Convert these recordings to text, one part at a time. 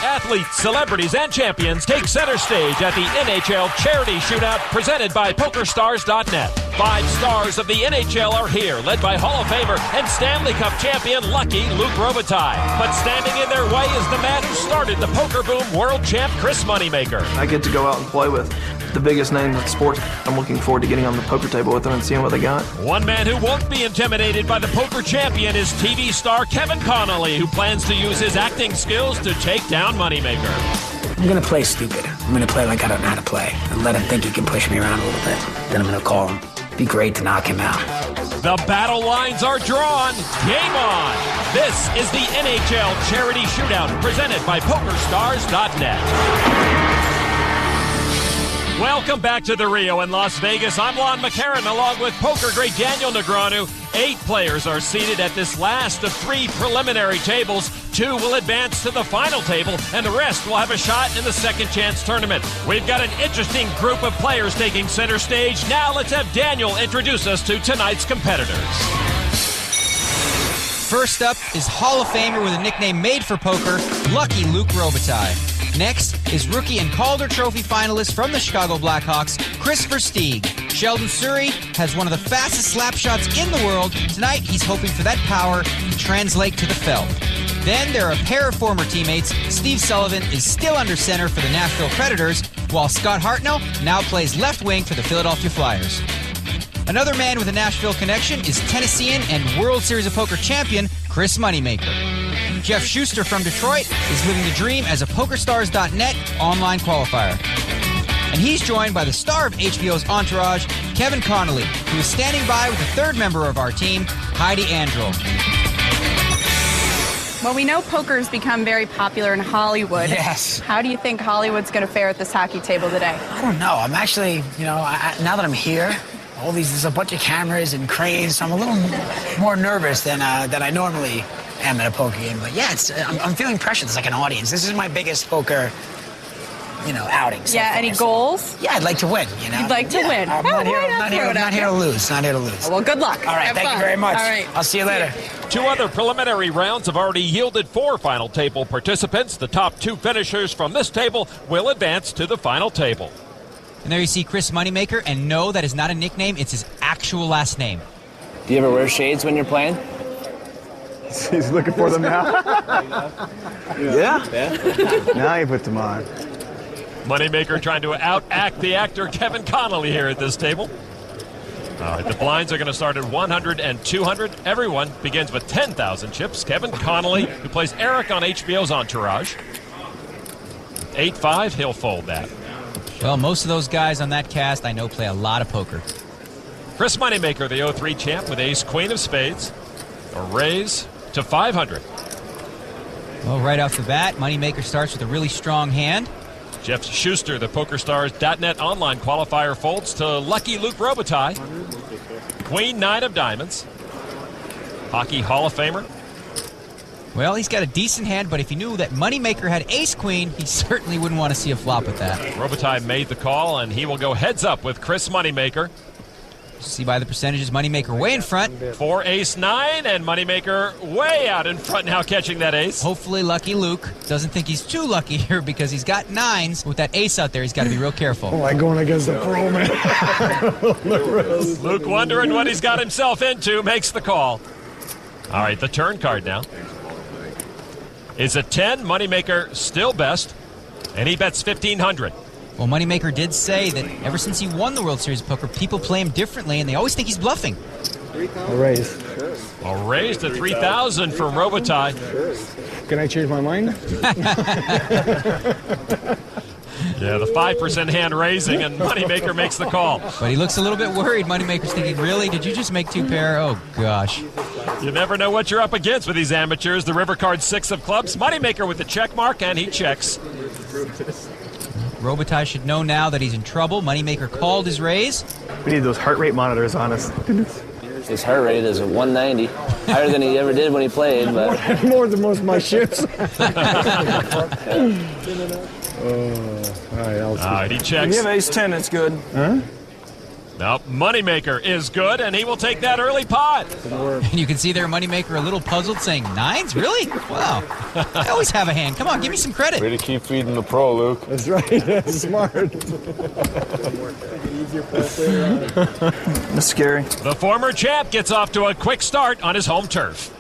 Athletes, celebrities, and champions take center stage at the NHL Charity Shoutout presented by PokerStars.net. 5 stars of the NHL are here, led by Hall of Famer and Stanley Cup champion Lucky Luke Robitaille. But standing in their way is the man who started the poker boom, world champ Chris Moneymaker. I get to go out and play with the biggest names in sports. I'm looking forward to getting on the poker table with them and seeing what they got. One man who won't be intimidated by the poker champion is TV star Kevin Connolly, who plans to use his acting skills to take down Moneymaker. I'm going to play stupid. I'm going to play like I don't know how to play and let him think he can push me around a little bit. Then I'm going to call him. Be great to knock him out. The battle lines are drawn. Game on. This is the NHL Charity Shoutout presented by PokerStars.net. Welcome back to the Rio in Las Vegas. I'm McEachern along with poker great Daniel Negreanu. 8 players are seated at this last of 3 preliminary tables. 2 will advance to the final table, and the rest will have a shot in the second chance tournament. We've got an interesting group of players taking center stage. Now let's have Daniel introduce us to tonight's competitors. First up is Hall of Famer with a nickname made for poker, Lucky Luke Robitaille. Next is rookie and Calder Trophy finalist from the Chicago Blackhawks, Chris Versteeg. Sheldon Souray has one of the fastest slap shots in the world. Tonight, he's hoping for that power to translate to the felt. Then there are a pair of former teammates. Steve Sullivan is still under center for the Nashville Predators, while Scott Hartnell now plays left wing for the Philadelphia Flyers. Another man with a Nashville connection is Tennessean and World Series of Poker champion Chris Moneymaker. Jeff Schuster from Detroit is living the dream as a PokerStars.net online qualifier. And he's joined by the star of HBO's Entourage, Kevin Connolly, who is standing by with the third member of our team, Heidi Androl. Well, we know poker's become very popular in Hollywood. Yes. How do you think Hollywood's going to fare at this hockey table today? I don't know. I'm actually, now that I'm here, there's a bunch of cameras and cranes, so I'm a little more nervous than I normally am at a poker game. But yeah, I'm feeling pressure. There's like an audience. This is my biggest poker, outing. So yeah, any goals? Yeah, I'd like to win, You'd like to win. I'm not here to lose. Not here to lose. Well, good luck. All right, Have thank fun. you very much. All right. I'll see you later. 2 other preliminary rounds have already yielded 4 final table participants. The top 2 finishers from this table will advance to the final table. And there you see Chris Moneymaker, and no, that is not a nickname. It's his actual last name. Do you ever wear shades when you're playing? He's looking for them now. Yeah? Now you put them on. Moneymaker trying to outact the actor Kevin Connolly here at this table. All right, the blinds are going to start at 100 and 200. Everyone begins with 10,000 chips. Kevin Connolly, who plays Eric on HBO's Entourage. 8-5, he'll fold that. Well, most of those guys on that cast I know play a lot of poker. Chris Moneymaker, the 03 champ with ace queen of spades. A raise to 500. Well, right off the bat, Moneymaker starts with a really strong hand. Jeff Schuster, the PokerStars.net online qualifier, folds to Lucky Luke Robitaille. Queen 9 of diamonds. Hockey Hall of Famer. Well, he's got a decent hand, but if he knew that Moneymaker had ace-queen, he certainly wouldn't want to see a flop with that. Robitaille made the call, and he will go heads up with Chris Moneymaker. See by the percentages, Moneymaker way in front. 4 ace-9, and Moneymaker way out in front now catching that ace. Hopefully Lucky Luke doesn't think he's too lucky here because he's got 9s. With that ace out there, he's got to be real careful. Like going against the pro, man. Luke, wondering what he's got himself into, makes the call. All right, the turn card now is a 10. Moneymaker still best, and he bets 1,500. Well, Moneymaker did say that ever since he won the World Series of Poker, people play him differently, and they always think he's bluffing. A raise. A raise to 3,000 from Robitaille. Can I change my mind? Yeah, the 5% hand raising, and Moneymaker makes the call. But he looks a little bit worried. Moneymaker's thinking, really? Did you just make 2 pair? Oh, gosh. You never know what you're up against with these amateurs. The river card 6 of clubs. Moneymaker with the check mark, and he checks. Robitaille should know now that he's in trouble. Moneymaker called his raise. We need those heart rate monitors on us. His heart rate is 190, higher than he ever did when he played. But More than most of my ships. All right, All right, he checks. You have ace 10, it's good. Huh? Now, Moneymaker is good, and he will take that early pot. And you can see there Moneymaker a little puzzled, saying, 9s? Really? Wow. I always have a hand. Come on, give me some credit. Way to keep feeding the pro, Luke. That's right. That's smart. That's scary. The former champ gets off to a quick start on his home turf.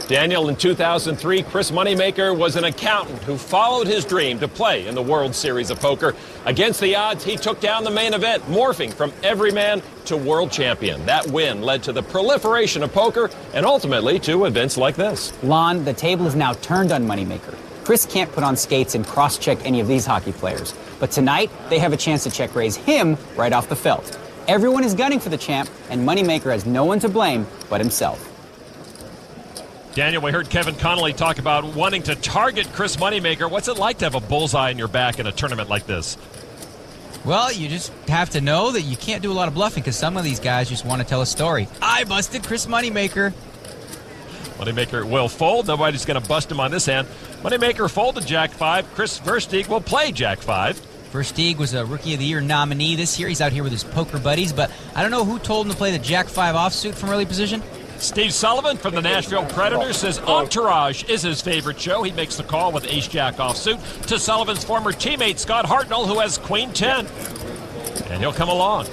Daniel, in 2003, Chris Moneymaker was an accountant who followed his dream to play in the World Series of Poker. Against the odds, he took down the main event, morphing from everyman to world champion. That win led to the proliferation of poker and ultimately to events like this. Lon, the table is now turned on Moneymaker. Chris can't put on skates and cross-check any of these hockey players. But tonight, they have a chance to check-raise him right off the felt. Everyone is gunning for the champ, and Moneymaker has no one to blame but himself. Daniel, we heard Kevin Connolly talk about wanting to target Chris Moneymaker. What's it like to have a bullseye in your back in a tournament like this? Well, you just have to know that you can't do a lot of bluffing because some of these guys just want to tell a story. I busted Chris Moneymaker. Moneymaker will fold. Nobody's going to bust him on this hand. Moneymaker folded Jack 5. Chris Versteeg will play Jack 5. Versteeg was a Rookie of the Year nominee this year. He's out here with his poker buddies, but I don't know who told him to play the Jack 5 offsuit from early position. Steve Sullivan from the Nashville Predators says Entourage is his favorite show. He makes the call with ace-jack offsuit to Sullivan's former teammate Scott Hartnell, who has queen 10. And he'll come along.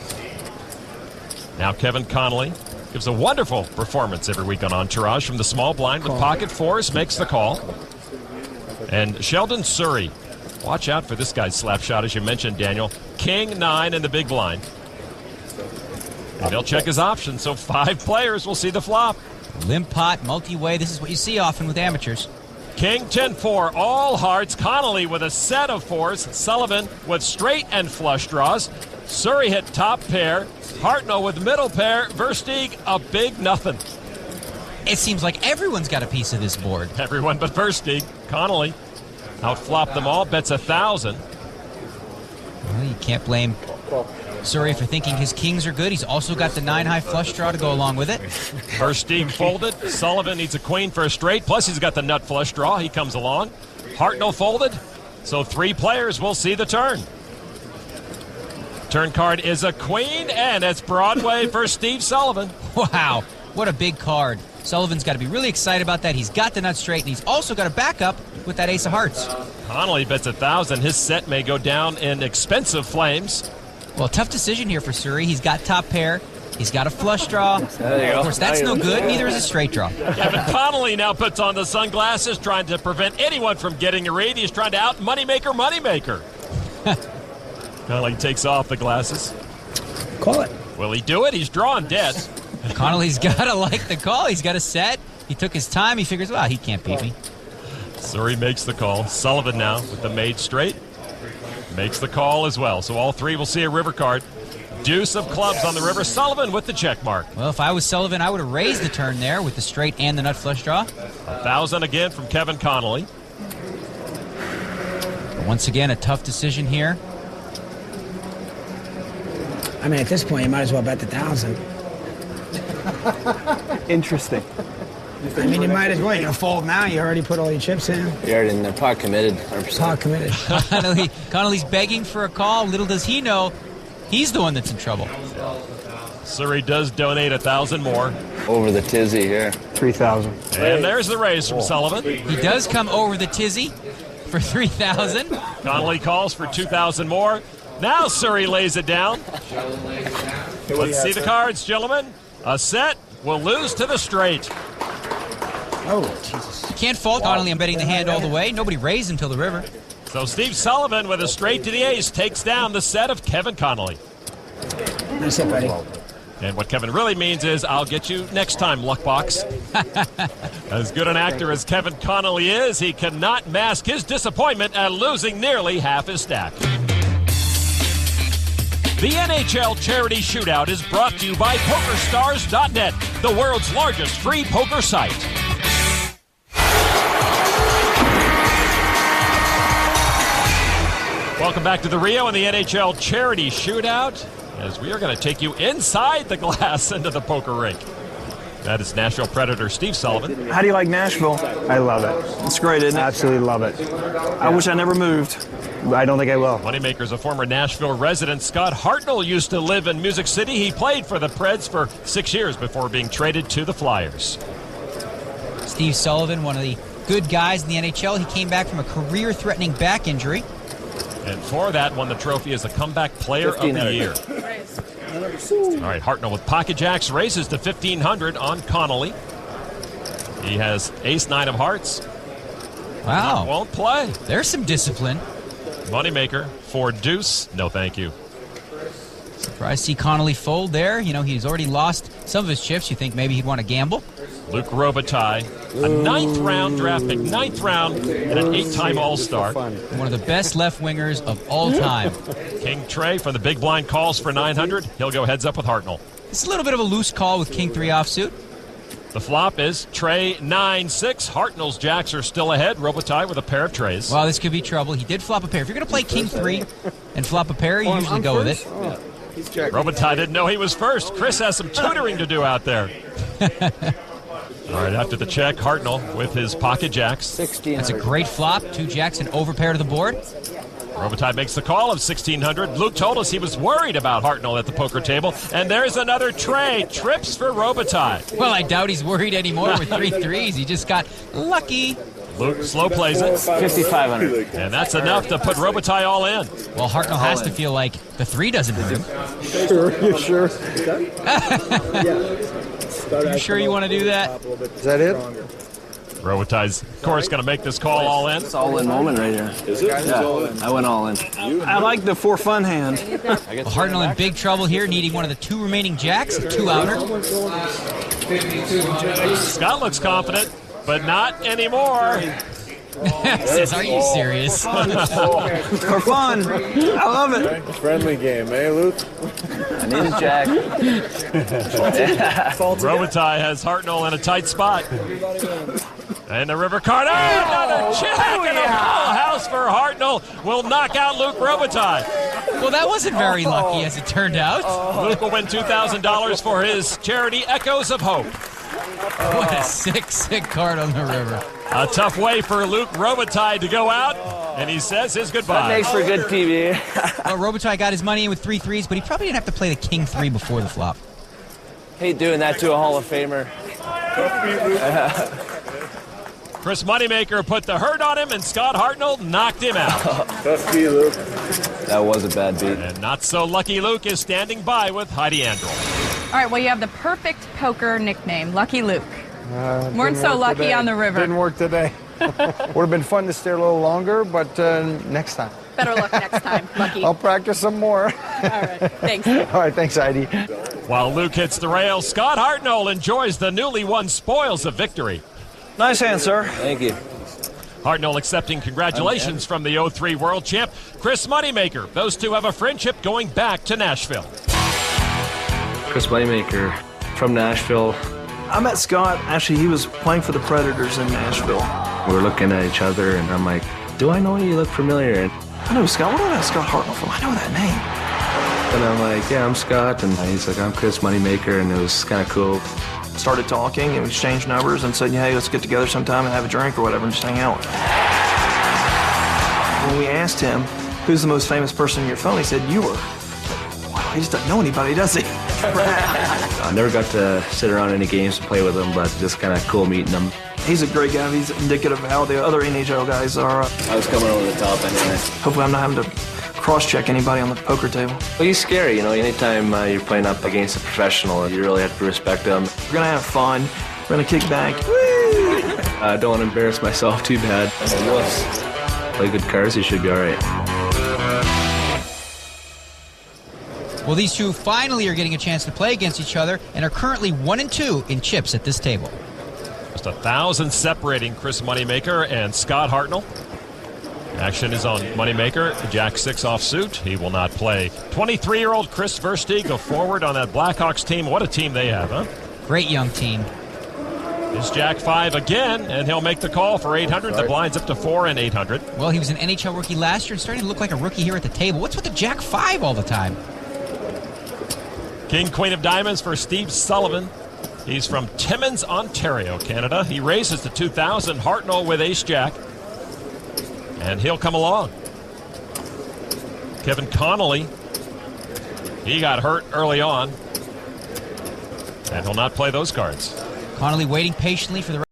Now Kevin Connolly gives a wonderful performance every week on Entourage from the small blind with pocket fours, makes the call. And Sheldon Souray, watch out for this guy's slap shot, as you mentioned, Daniel. King 9 in the big blind. And he'll check his options, so 5 players will see the flop. Limp pot, multi-way, this is what you see often with amateurs. King 10-4, all hearts. Connolly with a set of 4s. Sullivan with straight and flush draws. Souray hit top pair. Hartnell with middle pair. Versteeg a big nothing. It seems like everyone's got a piece of this board. Everyone but Versteeg. Connolly outflopped them all, bets 1,000. Well, you can't blame Souray for thinking his kings are good. He's also got the 9-high flush draw to go along with it. Versteeg folded. Sullivan needs a queen for a straight, plus he's got the nut flush draw. He comes along. Hartnell folded, so 3 players will see the turn. Turn card is a queen, and it's Broadway for Steve Sullivan. Wow, what a big card. Sullivan's got to be really excited about that. He's got the nut straight, and he's also got a backup with that ace of hearts. Connolly bets 1,000. His set may go down in expensive flames. Well, tough decision here for Souray. He's got top pair. He's got a flush draw. There you go. Of course, that's no good. Neither is a straight draw. Kevin Connolly now puts on the sunglasses, trying to prevent anyone from getting a read. He's trying to out Moneymaker. Connolly takes off the glasses. Call it. Will he do it? He's drawn dead. Connolly's got to like the call. He's got a set. He took his time. He figures, well, he can't beat me. Souray makes the call. Sullivan now with the made straight. Makes the call as well. So all 3 will see a river card. Deuce of clubs on the river. Sullivan with the check mark. Well, if I was Sullivan, I would have raised the turn there with the straight and the nut flush draw. 1,000 again from Kevin Connolly. But once again, a tough decision here. I mean, at this point, you might as well bet the 1,000. Interesting. I mean, you might as well. You're going to fold now. You already put all your chips in. You're already in there. Pot committed. 100%. Pot committed. Connolly's begging for a call. Little does he know, he's the one that's in trouble. Souray does donate 1,000 more. Over the tizzy here. 3,000. And there's the raise from Sullivan. He does come over the tizzy for 3,000. Connolly calls for 2,000 more. Now Souray lays it down. Let's see the cards, gentlemen. A set will lose to the straight. Oh, Jesus. You can't fault Connolly. I'm betting the hand all the way. Nobody raised him till the river. So Steve Sullivan with a straight to the ace takes down the set of Kevin Connolly. Nice hit, buddy. And what Kevin really means is, I'll get you next time, Luckbox. As good an actor as Kevin Connolly is, he cannot mask his disappointment at losing nearly half his stack. The NHL Charity Shoutout is brought to you by PokerStars.net, the world's largest free poker site. Welcome back to the Rio and the NHL Charity Shoutout, as we are going to take you inside the glass into the poker rink. That is Nashville Predator Steve Sullivan. How do you like Nashville? I love it. It's great, isn't it? Absolutely love it. I wish I never moved. I don't think I will. Moneymaker's a former Nashville resident. Scott Hartnell used to live in Music City. He played for the Preds for 6 years before being traded to the Flyers. Steve Sullivan, one of the good guys in the NHL. He came back from a career-threatening back injury. And for that, won the trophy as a comeback player of the year. All right, Hartnell with pocket jacks, raises to 1,500 on Connolly. He has ace-9 of hearts. Wow. Won't play. There's some discipline. Moneymaker for deuce. No, thank you. Surprised to see Connolly fold there. You know, he's already lost some of his chips. You think maybe he'd want to gamble? Luke Robitaille, a 9th round draft pick, 9th round, and an 8-time All-Star. One of the best left wingers of all time. King Trey from the big blind calls for 900. He'll go heads up with Hartnell. It's a little bit of a loose call with King 3 offsuit. The flop is Trey 9-6. Hartnell's jacks are still ahead. Robitaille with a pair of trays. Well, this could be trouble. He did flop a pair. If you're going to play King 3 and flop a pair, you usually go with it. Oh. Robitaille didn't know he was first. Chris has some tutoring to do out there. All right, after the check, Hartnell with his pocket jacks. That's a great flop. 2 jacks and overpair to the board. Robitaille makes the call of 1,600. Luke told us he was worried about Hartnell at the poker table. And there's another tray. Trips for Robitaille. Well, I doubt he's worried anymore with 3 threes. He just got lucky. Luke slow plays it. 5,500. And that's enough to put Robitaille all in. Well, Hartnell has to feel like the 3 doesn't hurt him. Sure. You sure you want to do that? Is that it? Robitaille's, of course, going to make this call all in. It's all in moment right here. Is it? Yeah, I went all in. I like the for fun hand. Well, Hartnell in big trouble here, needing one of the 2 remaining jacks, a 2-outer. Scott looks confident, but not anymore. Says, are you serious? For fun. I love it. Friendly game, eh, Luke? I need a jack. Robitaille has Hartnell in a tight spot. And the river card. Another check and a full house for Hartnell will knock out Luke Robitaille. Well, that wasn't very lucky, as it turned out. Luke will win $2,000 for his charity Echoes of Hope. What a sick card on the river. A tough way for Luke Robitaille to go out, and he says his goodbye. That makes for good TV. Well, Robitaille got his money in with 3 threes, but he probably didn't have to play the King 3 before the flop. Hate doing that to a Hall of Famer. Chris Moneymaker put the hurt on him, and Scott Hartnell knocked him out. Tough beat, Luke. That was a bad beat. And not so lucky Luke is standing by with Heidi Andrel. All right, well, you have the perfect poker nickname, Lucky Luke. Weren't so lucky today. on the river. Didn't work today. Would have been fun to stay a little longer, but next time. Better luck next time, Lucky. I'll practice some more. All right, thanks. All right, thanks, Heidi. While Luke hits the rail, Scott Hartnell enjoys the newly won spoils of victory. Nice hand, sir. Thank you. Hartnell accepting congratulations from the 03 world champ, Chris Moneymaker. Those two have a friendship going back to Nashville. Chris Moneymaker from Nashville. I met Scott. Actually, he was playing for the Predators in Nashville. We were looking at each other, and I'm like, do I know you? You look familiar. And I know Scott. Where do I know Scott Hartnell from? I know that name. I'm like, yeah, I'm Scott. And he's like, I'm Chris Moneymaker, and it was kind of cool. Started talking and we exchanged numbers and said, hey, let's get together sometime and have a drink or whatever and just hang out. When we asked him, who's the most famous person in your phone, he said, you were. Wow, he just doesn't know anybody, does he? I never got to sit around any games to play with him, but just kind of cool meeting him. He's a great guy. He's indicative of how the other NHL guys are. I was coming over the top anyway. Hopefully I'm not having to cross-check anybody on the poker table. Well, he's scary, you know. Anytime you're playing up against a professional, you really have to respect him. We're going to have fun. We're going to kick back. Woo! I don't want to embarrass myself too bad. Play good cards, you should be all right. Well, these two finally are getting a chance to play against each other and are currently 1-2 in chips at this table. Just 1,000 separating Chris Moneymaker and Scott Hartnell. Action is on Moneymaker, Jack 6 offsuit. He will not play. 23-year-old Chris Versteeg, the forward on that Blackhawks team. What a team they have, huh? Great young team. It's Jack 5 again, and he'll make the call for 800. The blind's up to 4 and 800. Well, he was an NHL rookie last year and starting to look like a rookie here at the table. What's with the Jack 5 all the time? King, Queen of Diamonds for Steve Sullivan. He's from Timmins, Ontario, Canada. He raises to 2,000. Hartnell with Ace-Jack. And he'll come along. Kevin Connolly, he got hurt early on, and he'll not play those cards. Connolly waiting patiently for the